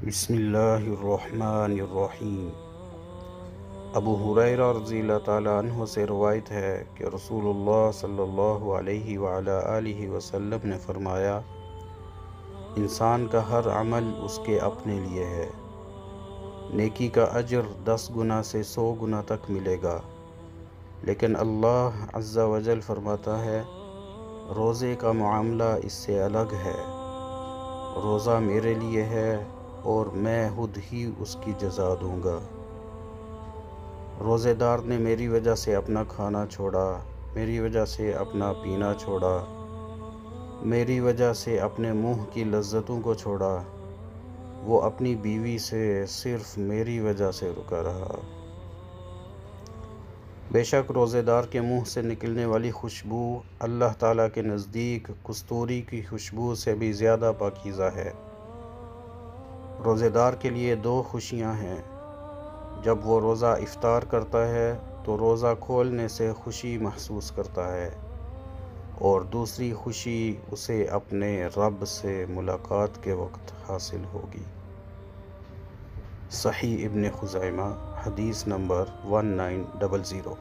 بسم اللہ الرحمن الرحیم۔ ابو ہریرہ رضی اللہ تعالیٰ عنہ سے روایت ہے کہ رسول اللہ صلی اللہ علیہ وعلیٰ آلہ وسلم نے فرمایا، انسان کا ہر عمل اس کے اپنے لیے ہے۔ نیکی کا اجر 10 گنا سے 100 گنا تک ملے گا، لیکن اللہ عز و جل فرماتا ہے، روزے کا معاملہ اس سے الگ ہے۔ روزہ میرے لیے ہے اور میں خود ہی اس کی جزا دوں گا۔ روزے دار نے میری وجہ سے اپنا کھانا چھوڑا، میری وجہ سے اپنا پینا چھوڑا، میری وجہ سے اپنے منہ کی لذتوں کو چھوڑا، وہ اپنی بیوی سے صرف میری وجہ سے رکا رہا۔ بے شک روزے دار کے منہ سے نکلنے والی خوشبو اللہ تعالیٰ کے نزدیک کستوری کی خوشبو سے بھی زیادہ پاکیزہ ہے۔ روزے دار کے لیے 2 خوشیاں ہیں۔ جب وہ روزہ افطار کرتا ہے تو روزہ کھولنے سے خوشی محسوس کرتا ہے، اور دوسری خوشی اسے اپنے رب سے ملاقات کے وقت حاصل ہوگی۔ صحیح ابن خزیمہ، حدیث نمبر 1900۔